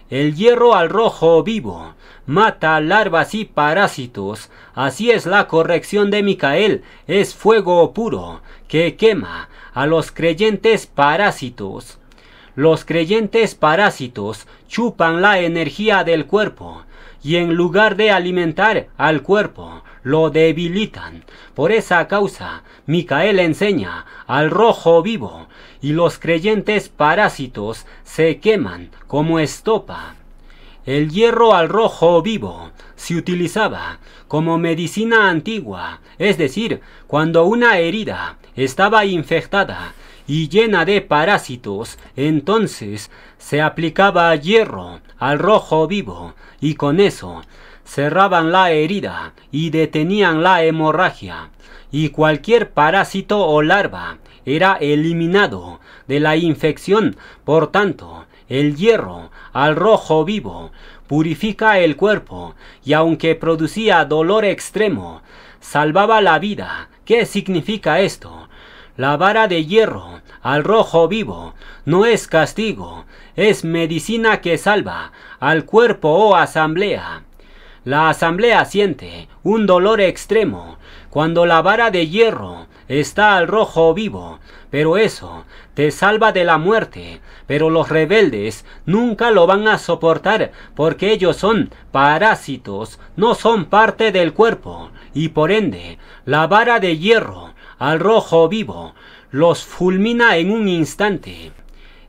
[SPEAKER 1] El hierro al rojo vivo mata larvas y parásitos. Así es la corrección de Micael, es fuego puro que quema a los creyentes parásitos. Los creyentes parásitos chupan la energía del cuerpo y en lugar de alimentar al cuerpo, lo debilitan. Por esa causa, Micael enseña al rojo vivo y los creyentes parásitos se queman como estopa. El hierro al rojo vivo se utilizaba como medicina antigua, es decir, cuando una herida estaba infectada y llena de parásitos, entonces se aplicaba hierro al rojo vivo y con eso cerraban la herida y detenían la hemorragia, y cualquier parásito o larva era eliminado de la infección. Por tanto, el hierro al rojo vivo purifica el cuerpo y aunque producía dolor extremo, salvaba la vida. ¿Qué significa esto? La vara de hierro al rojo vivo no es castigo, es medicina que salva al cuerpo o asamblea. La asamblea siente un dolor extremo cuando la vara de hierro está al rojo vivo, pero eso te salva de la muerte. Pero los rebeldes nunca lo van a soportar porque ellos son parásitos, no son parte del cuerpo, y por ende la vara de hierro al rojo vivo los fulmina en un instante.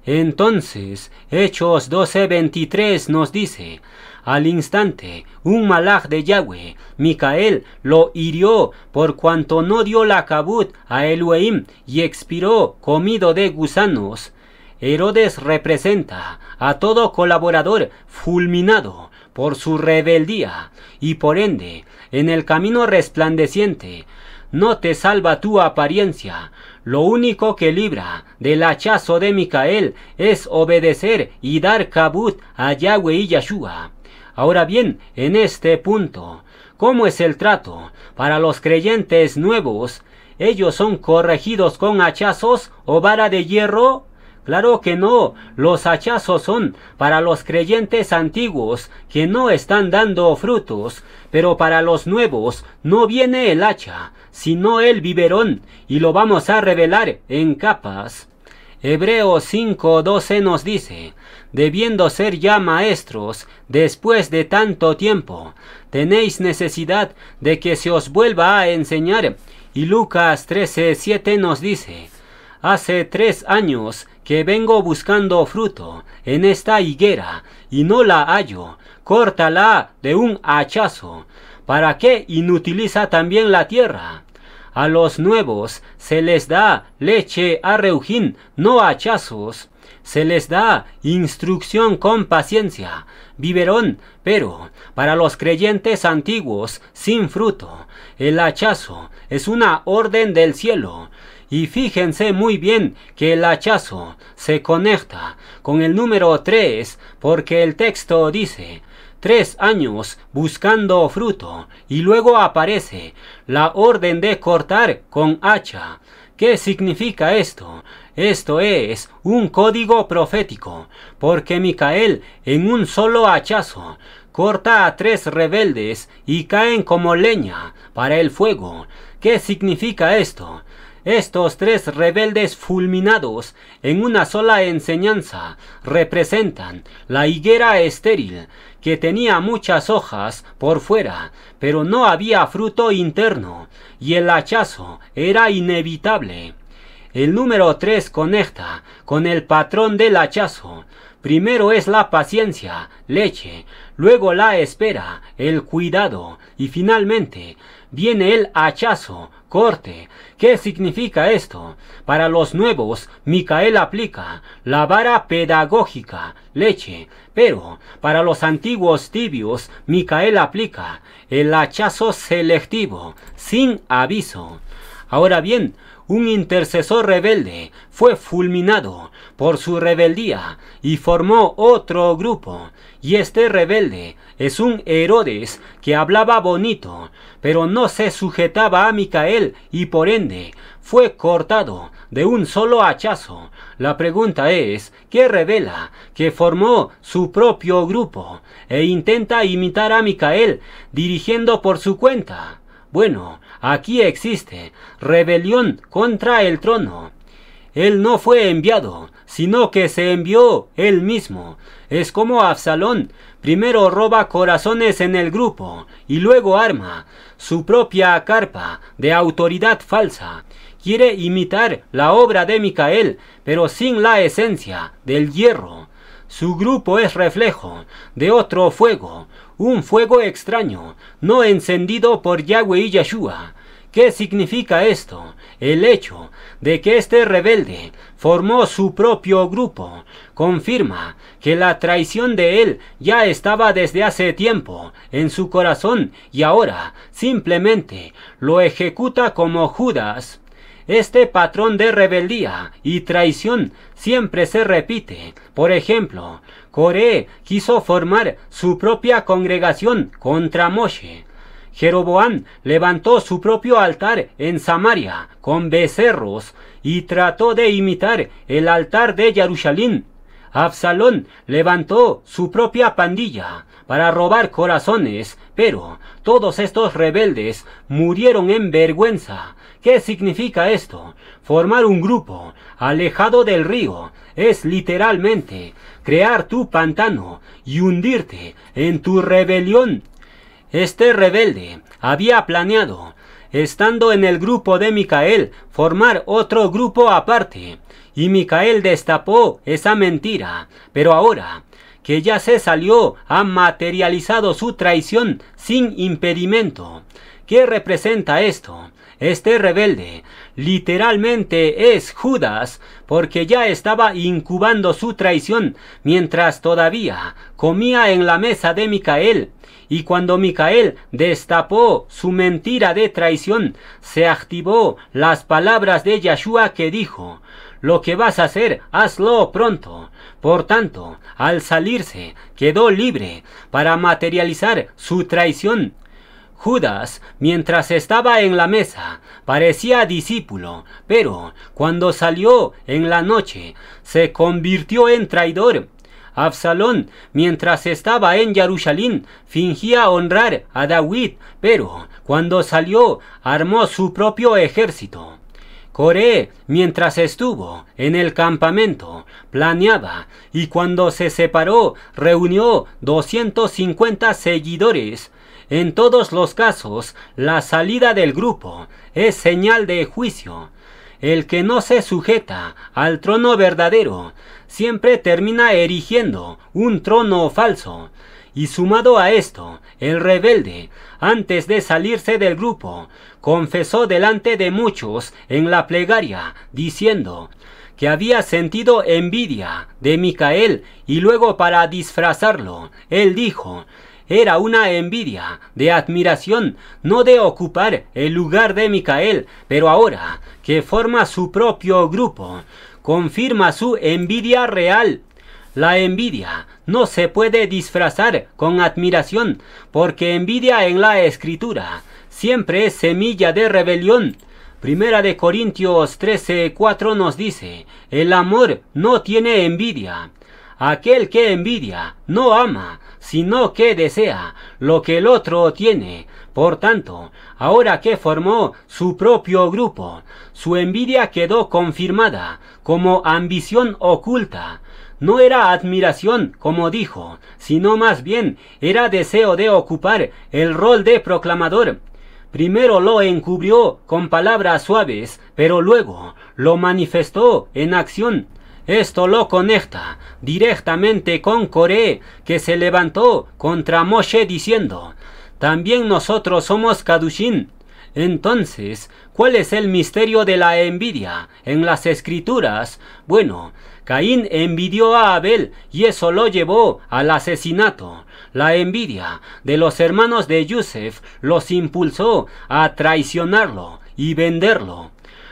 [SPEAKER 1] Entonces, Hechos 12:23 nos dice: al instante, un malaj de Yahweh, Micael, lo hirió por cuanto no dio la kabut a Elohim y expiró comido de gusanos. Herodes representa a todo colaborador fulminado por su rebeldía y por ende, en el camino resplandeciente, no te salva tu apariencia. Lo único que libra del hachazo de Micael es obedecer y dar kabut a Yahweh y Yeshua. Ahora bien, en este punto, ¿cómo es el trato para los creyentes nuevos? ¿Ellos son corregidos con hachazos o vara de hierro? Claro que no, los hachazos son para los creyentes antiguos que no están dando frutos, pero para los nuevos no viene el hacha, sino el biberón, y lo vamos a revelar en capas. Hebreos 5:12 nos dice: debiendo ser ya maestros después de tanto tiempo, tenéis necesidad de que se os vuelva a enseñar. Y Lucas 13:7 nos dice: hace 3 años que vengo buscando fruto en esta higuera y no la hallo, córtala de un hachazo. ¿Para qué inutiliza también la tierra? A los nuevos se les da leche a reujín, no hachazos. Se les da instrucción con paciencia, biberón, pero para los creyentes antiguos sin fruto, el hachazo es una orden del cielo. Y fíjense muy bien que el hachazo se conecta con el número 3, porque el texto dice: 3 años buscando fruto y luego aparece la orden de cortar con hacha. ¿Qué significa esto? Esto es un código profético, porque Micael en un solo hachazo corta a 3 rebeldes y caen como leña para el fuego. ¿Qué significa esto? Estos 3 rebeldes fulminados en una sola enseñanza representan la higuera estéril, que tenía muchas hojas por fuera, pero no había fruto interno, y el hachazo era inevitable. El número 3 conecta con el patrón del hachazo. Primero es la paciencia, leche, luego la espera, el cuidado, y finalmente viene el hachazo, corte. ¿Qué significa esto? Para los nuevos, Micael aplica la vara pedagógica, leche, pero para los antiguos tibios, Micael aplica el hachazo selectivo, sin aviso. Ahora bien, un intercesor rebelde fue fulminado por su rebeldía y formó otro grupo. Y este rebelde es un Herodes que hablaba bonito, pero no se sujetaba a Micael y por ende fue cortado de un solo hachazo. La pregunta es, ¿qué revela que formó su propio grupo e intenta imitar a Micael dirigiendo por su cuenta? Bueno, aquí existe rebelión contra el trono. Él no fue enviado, sino que se envió él mismo. Es como Absalón, primero roba corazones en el grupo y luego arma su propia carpa de autoridad falsa. Quiere imitar la obra de Micael, pero sin la esencia del hierro. Su grupo es reflejo de otro fuego, un fuego extraño, no encendido por Yahweh y Yeshua. ¿Qué significa esto? El hecho de que este rebelde formó su propio grupo confirma que la traición de él ya estaba desde hace tiempo en su corazón y ahora simplemente lo ejecuta como Judas. Este patrón de rebeldía y traición siempre se repite. Por ejemplo, Coré quiso formar su propia congregación contra Moshe. Jeroboam levantó su propio altar en Samaria con becerros y trató de imitar el altar de Jerusalén. Absalón levantó su propia pandilla para robar corazones, pero todos estos rebeldes murieron en vergüenza. ¿Qué significa esto? Formar un grupo alejado del río es literalmente crear tu pantano y hundirte en tu rebelión. Este rebelde había planeado, estando en el grupo de Micael, formar otro grupo aparte, y Micael destapó esa mentira, pero ahora que ya se salió, ha materializado su traición sin impedimento. ¿Qué representa esto? Este rebelde literalmente es Judas, porque ya estaba incubando su traición mientras todavía comía en la mesa de Micael. Y cuando Micael destapó su mentira de traición, se activó las palabras de Yeshua que dijo: lo que vas a hacer, hazlo pronto. Por tanto, al salirse, quedó libre para materializar su traición. Judas, mientras estaba en la mesa, parecía discípulo, pero cuando salió en la noche, se convirtió en traidor. Absalón, mientras estaba en Jerusalén, fingía honrar a David, pero cuando salió, armó su propio ejército. Coré, mientras estuvo en el campamento, planeaba, y cuando se separó, reunió 250 seguidores. En todos los casos, la salida del grupo es señal de juicio. El que no se sujeta al trono verdadero siempre termina erigiendo un trono falso. Y sumado a esto, el rebelde, antes de salirse del grupo, confesó delante de muchos en la plegaria, diciendo que había sentido envidia de Micael, y luego, para disfrazarlo, él dijo: era una envidia de admiración, no de ocupar el lugar de Micael, pero ahora que forma su propio grupo, confirma su envidia real. La envidia no se puede disfrazar con admiración, porque envidia en la Escritura siempre es semilla de rebelión. Primera de Corintios 13:4 nos dice: el amor no tiene envidia. Aquel que envidia no ama, sino que desea lo que el otro tiene. Por tanto, ahora que formó su propio grupo, su envidia quedó confirmada como ambición oculta. No era admiración, como dijo, sino más bien era deseo de ocupar el rol de proclamador. Primero lo encubrió con palabras suaves, pero luego lo manifestó en acción. Esto lo conecta directamente con Coré, que se levantó contra Moshe diciendo: también nosotros somos Kadushim. Entonces, ¿cuál es el misterio de la envidia en las Escrituras? Bueno, Caín envidió a Abel y eso lo llevó al asesinato. La envidia de los hermanos de Yosef los impulsó a traicionarlo y venderlo.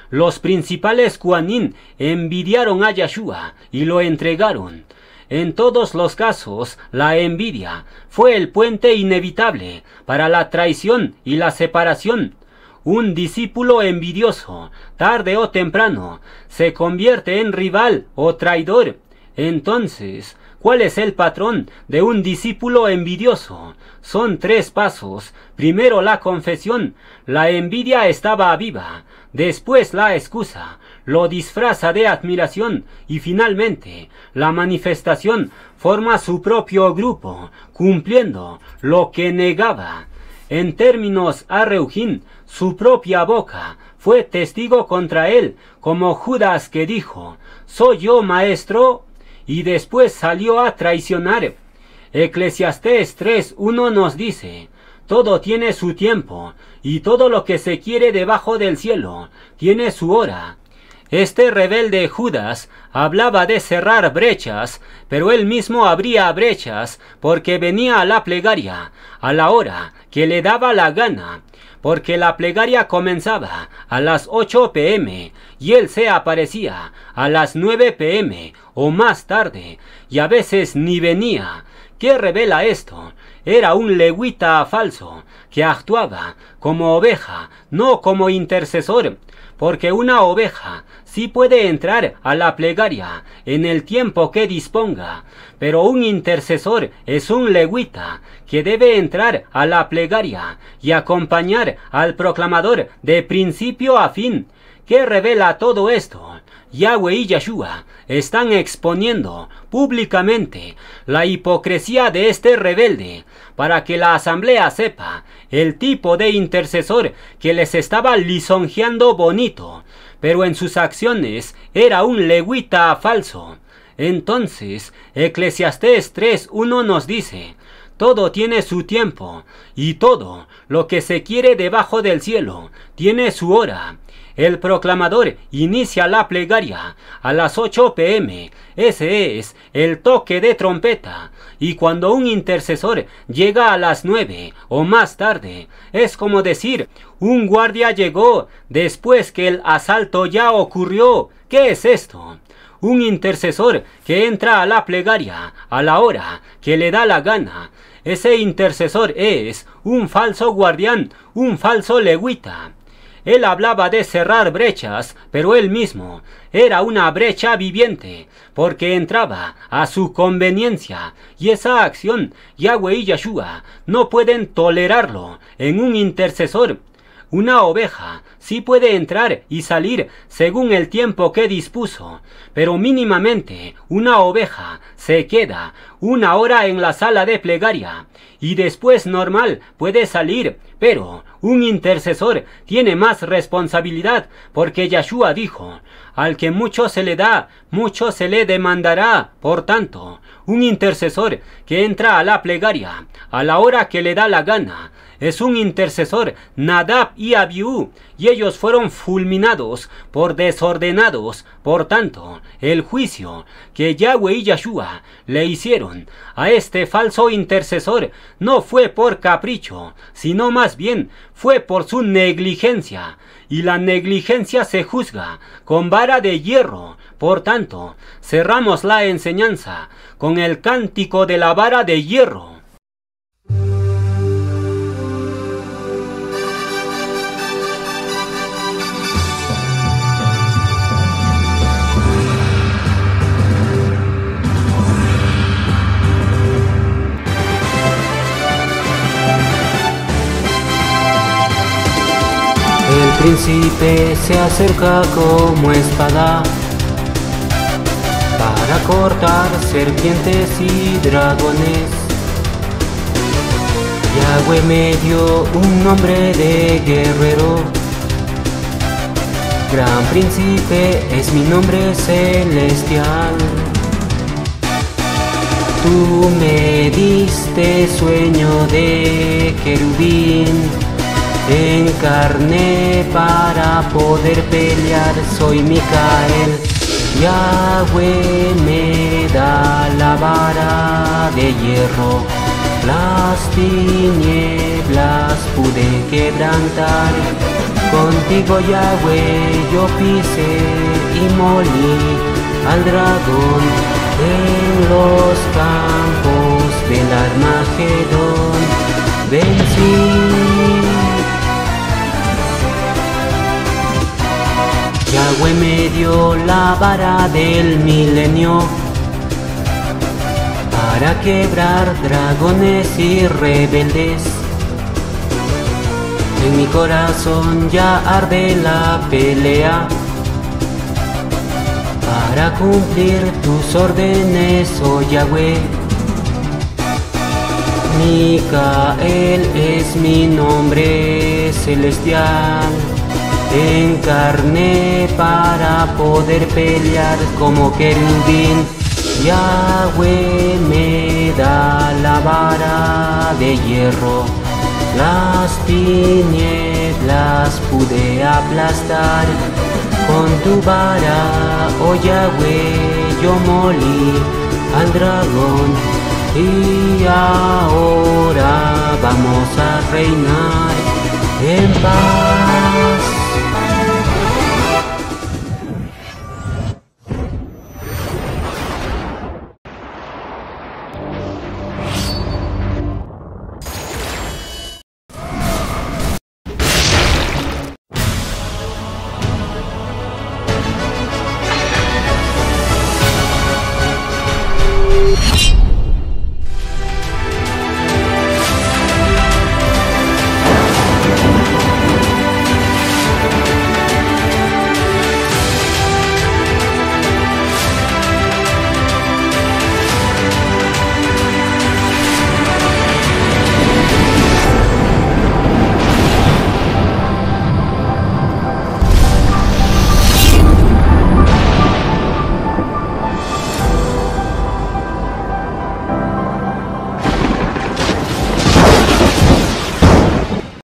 [SPEAKER 1] Los principales Kohanim envidiaron a Yeshua y lo entregaron. En todos los casos, la envidia fue el puente inevitable para la traición y la separación. Un discípulo envidioso, tarde o temprano, se convierte en rival o traidor. Entonces, ¿cuál es el patrón de un discípulo envidioso? Son 3 pasos. Primero, la confesión. La envidia estaba viva. Después, la excusa. Lo disfraza de admiración. Y finalmente, la manifestación forma su propio grupo, cumpliendo lo que negaba. En términos arreujín, su propia boca fue testigo contra él, como Judas que dijo: ¿soy yo, maestro? Y después salió a traicionar. Eclesiastés 3:1 nos dice: todo tiene su tiempo, y todo lo que se quiere debajo del cielo tiene su hora. Este rebelde Judas hablaba de cerrar brechas, pero él mismo abría brechas porque venía a la plegaria a la hora que le daba la gana, porque la plegaria comenzaba a las 8 p.m. y él se aparecía a las 9 p.m. o más tarde, y a veces ni venía. ¿Qué revela esto? Era un levita falso que actuaba como oveja, no como intercesor, porque una oveja sí puede entrar a la plegaria en el tiempo que disponga, pero un intercesor es un levita que debe entrar a la plegaria y acompañar al proclamador de principio a fin. ¿Qué revela todo esto? Yahweh y Yeshua están exponiendo públicamente la hipocresía de este rebelde para que la asamblea sepa el tipo de intercesor que les estaba lisonjeando bonito, pero en sus acciones era un levita falso. Entonces, Eclesiastés 3:1 nos dice: todo tiene su tiempo, y todo lo que se quiere debajo del cielo tiene su hora. El proclamador inicia la plegaria a las 8 p.m. Ese es el toque de trompeta. Y cuando un intercesor llega a las 9 o más tarde, es como decir: un guardia llegó después que el asalto ya ocurrió. ¿Qué es esto? Un intercesor que entra a la plegaria a la hora que le da la gana. Ese intercesor es un falso guardián, un falso levita. Él hablaba de cerrar brechas, pero él mismo era una brecha viviente, porque entraba a su conveniencia, y esa acción Yahweh y Yeshua no pueden tolerarlo en un intercesor. Una oveja sí puede entrar y salir según el tiempo que dispuso, pero mínimamente una oveja se queda 1 hora en la sala de plegaria y después normal puede salir, pero un intercesor tiene más responsabilidad, porque Yeshua dijo: al que mucho se le da, mucho se le demandará. Por tanto, un intercesor que entra a la plegaria a la hora que le da la gana es un intercesor, Nadab y Abiú, y ellos fueron fulminados por desordenados. Por tanto, el juicio que Yahweh y Yahshua le hicieron a este falso intercesor no fue por capricho, sino más bien fue por su negligencia, y la negligencia se juzga con vara de hierro. Por tanto, cerramos la enseñanza con el cántico de la vara de hierro. El príncipe se acerca como espada para cortar serpientes y dragones. Yahweh me dio un nombre de guerrero. Gran príncipe es mi nombre celestial. Tú me diste sueño de querubín. Encarné para poder pelear, soy Micael. Yahweh me da la vara de hierro, las tinieblas pude quebrantar. Contigo, Yahweh, yo pisé y molí al dragón en los campos del Armagedón. Vencí. Yahweh me dio la vara del milenio para quebrar dragones y rebeldes. En mi corazón ya arde la pelea para cumplir tus órdenes, oh Yahweh. Micael es mi nombre celestial. Encarné para poder pelear como querubín. Yahweh me da la vara de hierro, las tinieblas pude aplastar. Con tu vara, oh Yahweh, yo molí al dragón. Y ahora vamos a reinar en paz.